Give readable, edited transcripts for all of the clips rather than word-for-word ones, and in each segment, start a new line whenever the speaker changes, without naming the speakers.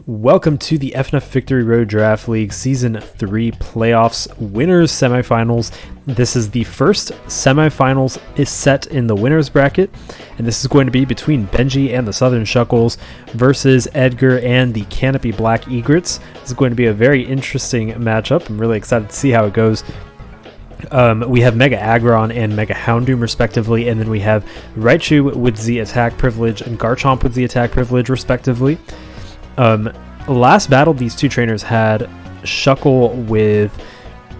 Welcome to the FNF Victory Road Draft League Season 3 Playoffs Winners Semifinals. This is the first semifinals is set in the winners bracket, and this is going to be between Benji and the Southern Shuckles versus Edgar and the Canopy Black Egrets. This is going to be a very interesting matchup. I'm really excited to see how it goes. We have Mega Aggron and Mega Houndoom respectively, and then we have Raichu with the attack privilege and Garchomp with the attack privilege respectively. Last battle these two trainers had Shuckle with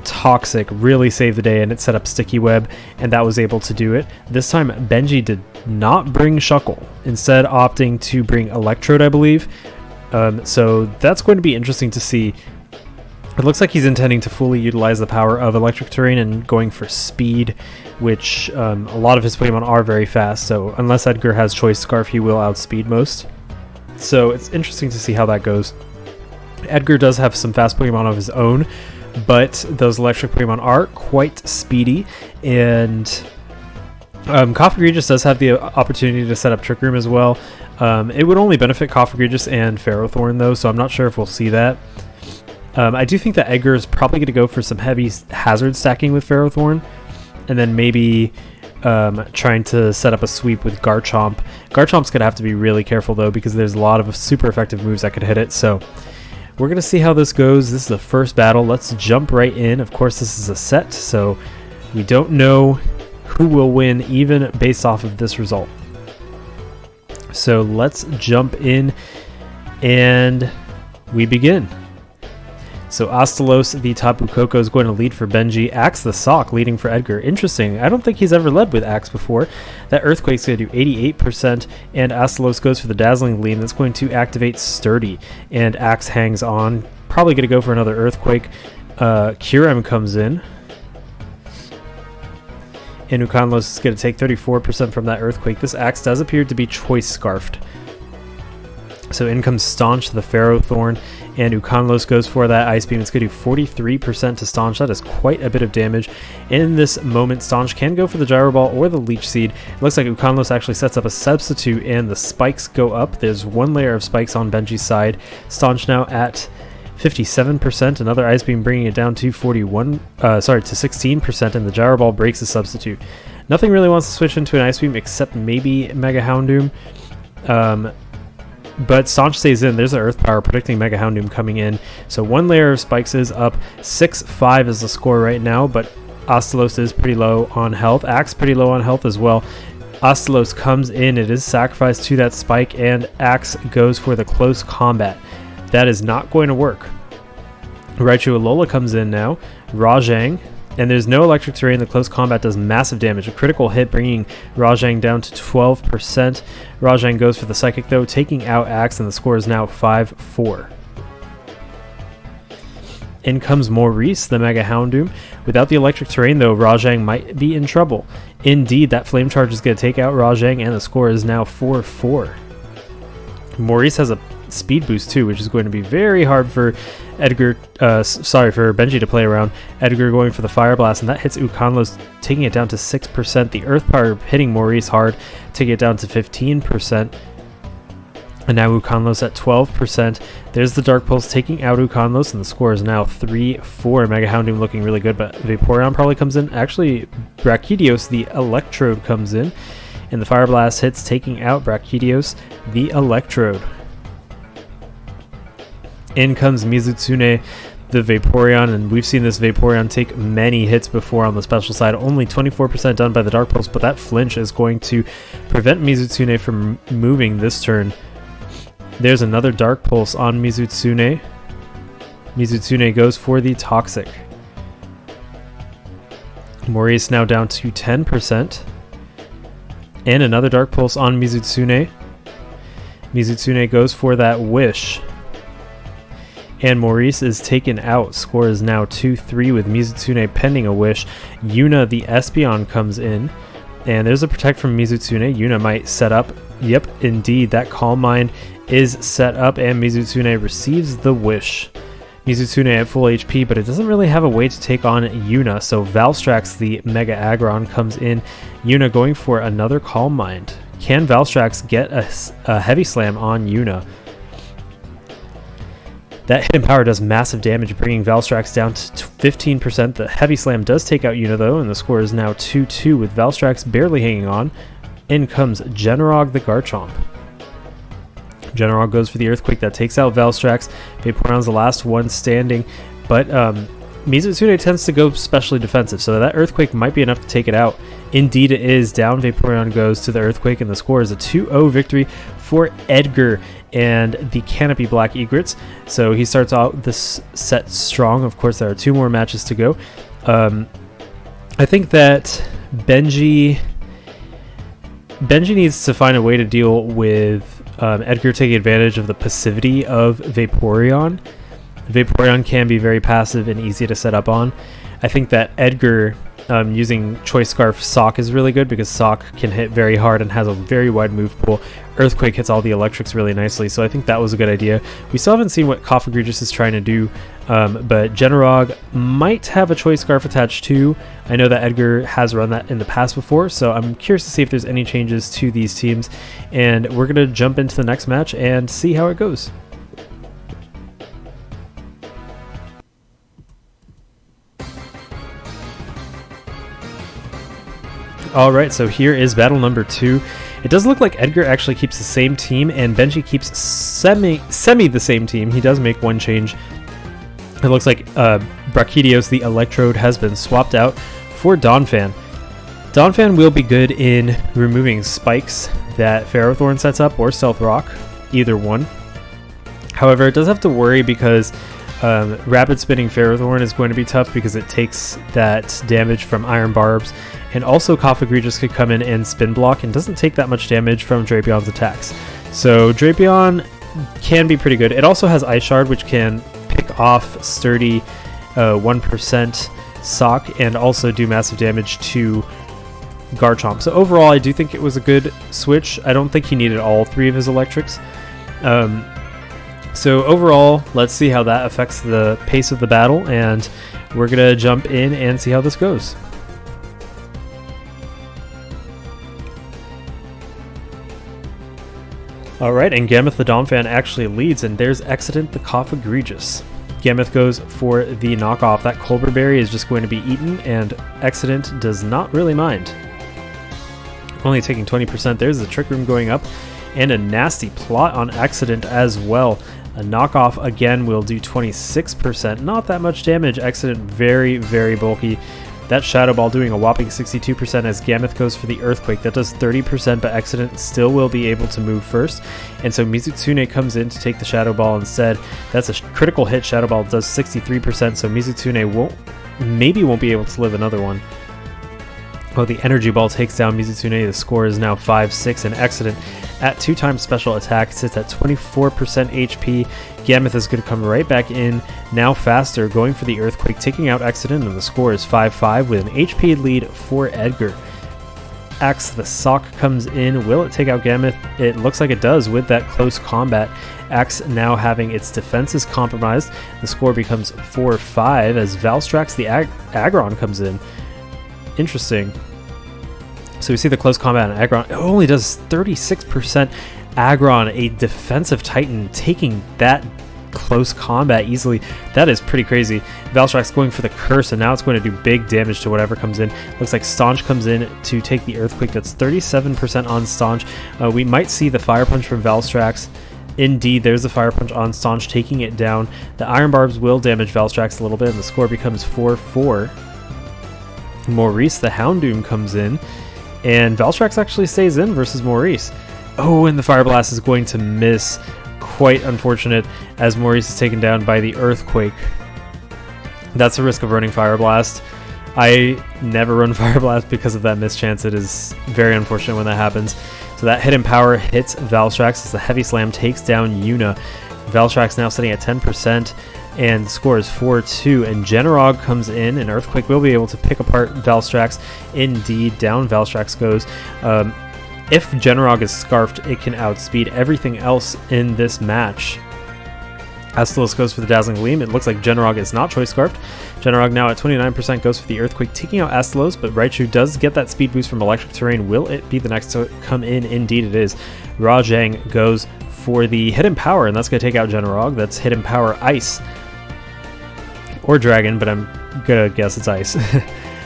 Toxic really saved the day, and it set up Sticky Web, and that was able to do it. This time Benji did not bring Shuckle, instead opting to bring Electrode, I believe. So that's going to be interesting to see. It looks like he's intending to fully utilize the power of Electric Terrain and going for speed, which a lot of his Pokemon are very fast, so unless Edgar has Choice Scarf, he will outspeed most. So it's interesting to see how that goes. Edgar does have some fast Pokemon of his own, but those electric Pokemon are quite speedy, and Cofagrigus does have the opportunity to set up Trick Room as well. It would only benefit Cofagrigus and Ferrothorn though, so I'm not sure if we'll see that. I do think that Edgar is probably going to go for some heavy hazard stacking with Ferrothorn, and then maybe trying to set up a sweep with Garchomp. Garchomp's going to have to be really careful though, because there's a lot of super effective moves that could hit it. So we're going to see how this goes. This is the first battle. Let's jump right in. Of course, this is a set, so we don't know who will win even based off of this result. So let's jump in and we begin. So Astalos the Tapu Koko is going to lead for Benji. Axe the Sock leading for Edgar. Interesting. I don't think he's ever led with Axe before. That Earthquake's going to do 88%, and Astalos goes for the Dazzling Gleam. That's going to activate Sturdy, and Axe hangs on. Probably going to go for another Earthquake. Kyurem comes in, and Ukanlos is going to take 34% from that Earthquake. This Axe does appear to be Choice Scarfed. So in comes Staunch, the Ferrothorn, and Ukanlos goes for that Ice Beam. It's going to do 43% to Staunch. That is quite a bit of damage. In this moment, Staunch can go for the Gyro Ball or the Leech Seed. It looks like Ukanlos actually sets up a substitute, and the spikes go up. There's one layer of spikes on Benji's side. Staunch now at 57%. Another Ice Beam bringing it down to 16%, and the Gyro Ball breaks the substitute. Nothing really wants to switch into an Ice Beam except maybe Mega Houndoom. But Staunch stays in. There's an Earth Power predicting Mega Houndoom coming in. So one layer of spikes is up. 6-5 is the score right now, but Astalos is pretty low on health. Axe pretty low on health as well. Astalos comes in. It is sacrificed to that spike, and Axe goes for the close combat. That is not going to work. Raichu Alola comes in now. Rajang. And there's no electric terrain. The close combat does massive damage. A critical hit bringing Rajang down to 12%. Rajang goes for the Psychic though, taking out Axe, and the score is now 5-4. In comes Maurice, the Mega Houndoom. Without the electric terrain though, Rajang might be in trouble. Indeed, that Flame Charge is going to take out Rajang, and the score is now 4-4. Maurice has a speed boost too, which is going to be very hard for for Benji to play around. Edgar going for the Fire Blast, and that hits Ukanlos, taking it down to 6%. The Earth Power hitting Maurice hard, taking it down to 15%. And now Ukanlos at 12%. There's the Dark Pulse taking out Ukanlos, and the score is now 3-4. Mega Houndoom looking really good, but Vaporeon probably comes in. Actually, Brachydios, the Electrode, comes in, and the Fire Blast hits, taking out Brachydios, the Electrode. In comes Mizutsune, the Vaporeon, and we've seen this Vaporeon take many hits before on the special side. Only 24% done by the Dark Pulse, but that flinch is going to prevent Mizutsune from moving this turn. There's another Dark Pulse on Mizutsune. Mizutsune goes for the Toxic. Maurice now down to 10%. And another Dark Pulse on Mizutsune. Mizutsune goes for that Wish. And Maurice is taken out. Score is now 2-3 with Mizutsune pending a Wish. Yuna the Espeon comes in, and there's a Protect from Mizutsune. Yuna might set up. Yep, indeed, that Calm Mind is set up, and Mizutsune receives the Wish. Mizutsune at full HP, but it doesn't really have a way to take on Yuna, so Valstrax the Mega Aggron comes in. Yuna going for another Calm Mind. Can Valstrax get a Heavy Slam on Yuna? That hidden power does massive damage, bringing Valstrax down to 15%. The heavy slam does take out Yuna though, and the score is now 2-2 with Valstrax barely hanging on. In comes Generog the Garchomp. Generog goes for the Earthquake that takes out Valstrax. Vaporeon's the last one standing, but Mizutsune tends to go specially defensive, so that Earthquake might be enough to take it out. Indeed it is. Down Vaporeon goes to the Earthquake, and the score is a 2-0 victory for Edgar and the Canopy Black Egrets. So he starts out this set strong. Of course, there are 2 more matches to go. I think that Benji needs to find a way to deal with Edgar taking advantage of the passivity of Vaporeon. Vaporeon can be very passive and easy to set up on. I think that Edgar using Choice Scarf Sock is really good because Sock can hit very hard and has a very wide move pool. Earthquake hits all the electrics really nicely, so I think that was a good idea. We still haven't seen what Cofagrigus is trying to do, but Generog might have a Choice Scarf attached too. I know that Edgar has run that in the past before, so I'm curious to see if there's any changes to these teams, and we're going to jump into the next match and see how it goes. Alright, so here is battle number 2. It does look like Edgar actually keeps the same team, and Benji keeps semi the same team. He does make one change. It looks like Brachydios, the Electrode, has been swapped out for Donphan. Donphan will be good in removing spikes that Ferrothorn sets up, or Stealth Rock, either one. However, it does have to worry because Rapid Spinning Ferrothorn is going to be tough because it takes that damage from Iron Barbs, and also Cofagrigus could come in and spin block and doesn't take that much damage from Drapion's attacks. So Drapion can be pretty good. It also has Ice Shard, which can pick off sturdy 1% Sock and also do massive damage to Garchomp. So overall, I do think it was a good switch. I don't think he needed all 3 of his electrics. So overall, let's see how that affects the pace of the battle, and we're going to jump in and see how this goes. Alright, and Gameth the Donphan actually leads, and there's Excident the Cofagrigus. Gameth goes for the knockoff. That Colbur Berry is just going to be eaten, and Excident does not really mind. Only taking 20%. There's the Trick Room going up, and a nasty plot on Excident as well. A knockoff again will do 26%. Not that much damage. Excident very, very bulky. That Shadow Ball doing a whopping 62% as Gameth goes for the Earthquake. That does 30%, but Excident still will be able to move first. And so Mizutsune comes in to take the Shadow Ball instead. That's a critical hit. Shadow Ball does 63%, so Mizutsune won't be able to live another one. Well, the Energy Ball takes down Mizutsune. The score is now 5-6, and Excident at 2x special attack sits at 24% HP. Gameth is going to come right back in, now faster, going for the Earthquake, taking out Excident, and the score is 5-5 with an HP lead for Edgar. Axe the Sock comes in. Will it take out Gameth? It looks like it does with that close combat. Axe now having its defenses compromised. The score becomes 4-5 as Valstrax the Aggron comes in. Interesting. So we see the close combat on Aggron. It only does 36%. Aggron, a defensive Titan, taking that close combat easily. That is pretty crazy. Valstrax going for the Curse, and now it's going to do big damage to whatever comes in. Looks like Staunch comes in to take the Earthquake. That's 37% on Staunch. We might see the Fire Punch from Valstrax. Indeed, there's the Fire Punch on Staunch, taking it down. The Iron Barbs will damage Valstrax a little bit, and the score becomes 4-4. Maurice the Houndoom comes in, and Valstrax actually stays in versus Maurice. Oh, and the Fire Blast is going to miss. Quite unfortunate as Maurice is taken down by the Earthquake. That's the risk of running Fire Blast. I never run Fire Blast because of that mischance. It is very unfortunate when that happens. So that Hidden Power hits Valstrax as the Heavy Slam takes down Yuna. Valstrax now sitting at 10%. And the score is 4-2, and Generog comes in, and Earthquake will be able to pick apart Valstrax. Indeed, down Valstrax goes. If Generog is scarfed, it can outspeed everything else in this match. Astalos goes for the Dazzling Gleam. It looks like Generog is not choice scarfed. Generog now at 29% goes for the Earthquake, taking out Astalos, but Raichu does get that speed boost from Electric Terrain. Will it be the next to come in? Indeed it is. Rajang goes for the Hidden Power, and that's going to take out Generog. That's Hidden Power Ice. Or Dragon, but I'm going to guess it's Ice.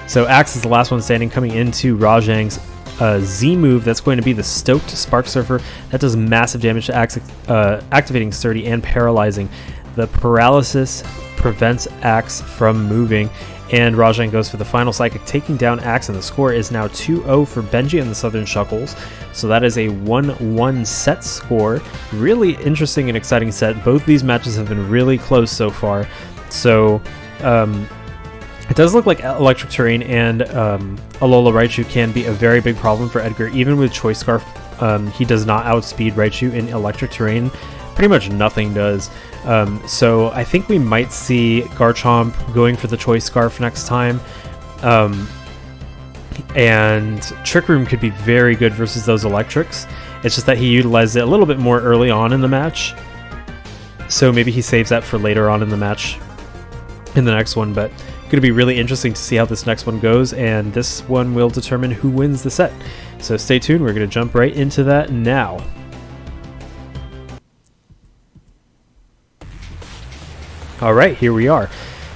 So Axe is the last one standing, coming into Rajang's Z move. That's going to be the Stoked Spark Surfer. That does massive damage to Axe, activating Sturdy and paralyzing. The paralysis prevents Axe from moving, and Rajang goes for the final Psychic, taking down Axe, and the score is now 2-0 for Benji and the Southern Shuckles. So that is a 1-1 set score. Really interesting and exciting set. Both these matches have been really close so far. So it does look like Electric Terrain and Alola Raichu can be a very big problem for Edgar. Even with Choice Scarf, he does not outspeed Raichu in Electric Terrain. Pretty much nothing does. So I think we might see Garchomp going for the Choice Scarf next time. And Trick Room could be very good versus those Electrics. It's just that he utilized it a little bit more early on in the match. So maybe he saves that for later on in the match in the next one. But going to be really interesting to see how this next one goes. And this one will determine who wins the set. So stay tuned. We're going to jump right into that now. Alright, here we are,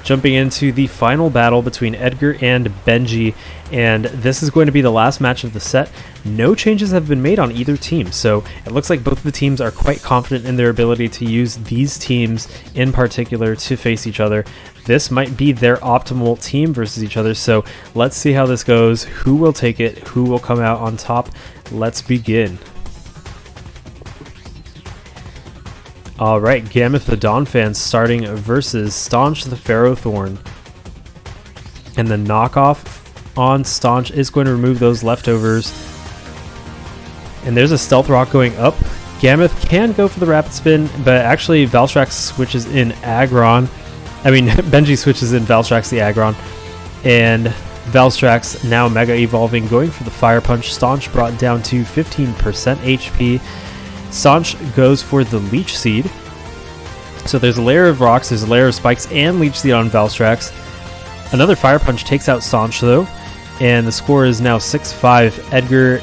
jumping into the final battle between Edgar and Benji, and this is going to be the last match of the set. No changes have been made on either team, so it looks like both of the teams are quite confident in their ability to use these teams in particular to face each other. This might be their optimal team versus each other, so let's see how this goes, who will take it, who will come out on top. Let's begin. Alright, Gammoth the Donphan starting versus Staunch the Ferrothorn. And the knockoff on Staunch is going to remove those leftovers. And there's a Stealth Rock going up. Gammoth can go for the Rapid Spin, but actually Valstrax switches in Aggron. Benji switches in Valstrax the Aggron. And Valstrax now Mega Evolving, going for the Fire Punch. Staunch brought down to 15% HP. Staunch goes for the Leech Seed. So there's a layer of rocks, there's a layer of spikes, and Leech Seed on Valstrax. Another Fire Punch takes out Staunch though, and the score is now 6-5. Edgar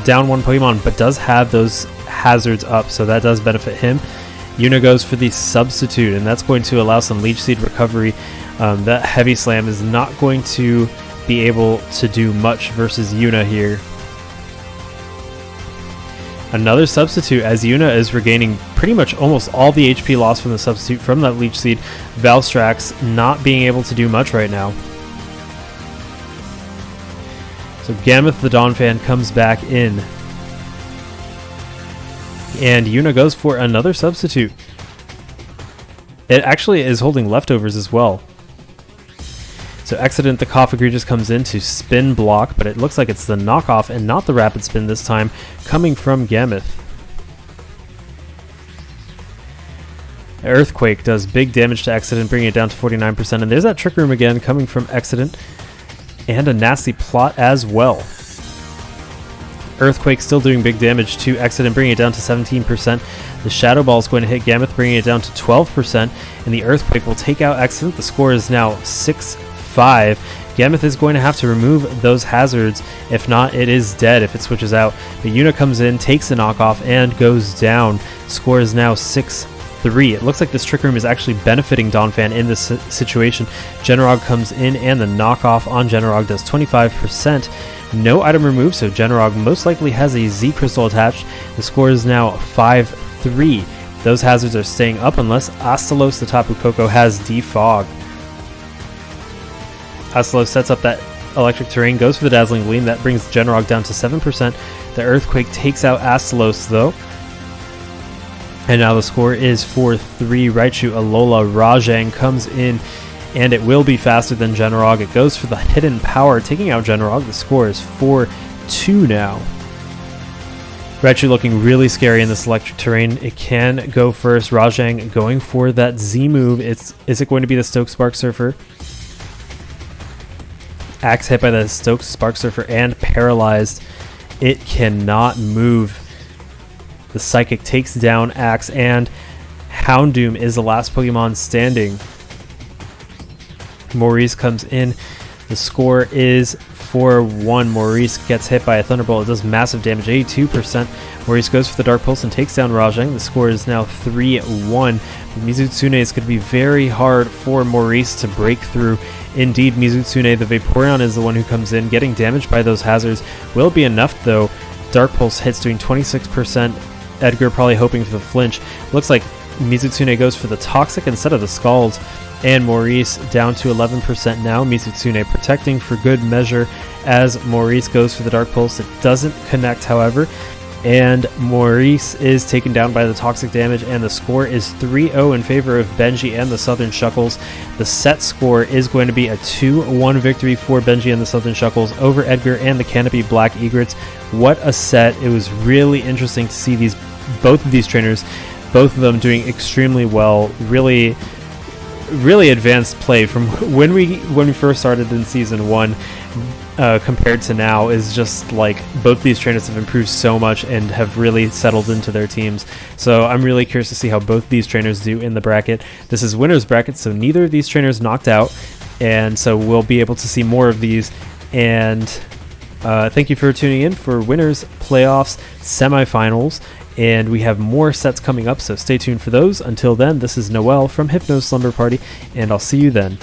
down one Pokemon, but does have those hazards up, so that does benefit him. Yuna goes for the Substitute, and that's going to allow some Leech Seed recovery. That Heavy Slam is not going to be able to do much versus Yuna here. Another Substitute, as Yuna is regaining pretty much almost all the HP lost from the Substitute from that Leech Seed. Valstrax not being able to do much right now. So Gammoth the Donphan comes back in. And Yuna goes for another Substitute. It actually is holding leftovers as well. So Excident the Cough comes in to spin block, but it looks like it's the knockoff and not the Rapid Spin this time, coming from Gammoth. Earthquake does big damage to Excident, bringing it down to 49%, and there's that Trick Room again coming from Excident, and a nasty plot as well. Earthquake still doing big damage to Excident, bringing it down to 17%. The Shadow Ball is going to hit Gammoth, bringing it down to 12%, and the Earthquake will take out Excident. The score is now 6-5. Gammoth is going to have to remove those hazards. If not, it is dead if it switches out. But Yuna comes in, takes the knockoff, and goes down. Score is now 6-3. It looks like this Trick Room is actually benefiting Donphan in this situation. Generog comes in, and the knockoff on Generog does 25%. No item removed, so Generog most likely has a Z Crystal attached. The score is now 5-3. Those hazards are staying up unless Astalos the Tapu Koko has Defog. Astalos sets up that Electric Terrain, goes for the Dazzling Gleam. That brings Generog down to 7%. The Earthquake takes out Astalos though. And now the score is 4-3. Raichu Alola Rajang comes in, and it will be faster than Generog. It goes for the Hidden Power, taking out Generog. The score is 4-2 now. Raichu looking really scary in this Electric Terrain. It can go first. Rajang going for that Z move. Is it going to be the Stoked Spark Surfer? Axe hit by the Stoked Spark Surfer and paralyzed. It cannot move. The Psychic takes down Axe, and Houndoom is the last Pokemon standing. Maurice comes in. The score is 4-1. Maurice gets hit by a Thunderbolt. It does massive damage, 82%. Maurice goes for the Dark Pulse and takes down Rajang. The score is now 3-1. Mizutsune is going to be very hard for Maurice to break through. Indeed, Mizutsune, the Vaporeon, is the one who comes in, getting damaged by those hazards. Will it be enough, though? Dark Pulse hits, doing 26%. Edgar probably hoping for the flinch. Looks like Mizutsune goes for the Toxic instead of the Scald. And Maurice down to 11% now. Mizutsune protecting for good measure as Maurice goes for the Dark Pulse. It doesn't connect, however. And Maurice is taken down by the Toxic damage, and the score is 3-0 in favor of Benji and the Southern Shuckles. The set score is going to be a 2-1 victory for Benji and the Southern Shuckles over Edgar and the Canopy Black Egrets. What a set. It was really interesting to see both of these trainers, both of them doing extremely well. Really advanced play from when we first started in Season 1 compared to now is just like both these trainers have improved so much and have really settled into their teams. So I'm really curious to see how both these trainers do in the bracket. This is winners bracket, so neither of these trainers knocked out, and so we'll be able to see more of these. And thank you for tuning in for winners playoffs semifinals. And we have more sets coming up, so stay tuned for those. Until then, this is Noel from Hypno Slumber Party, and I'll see you then.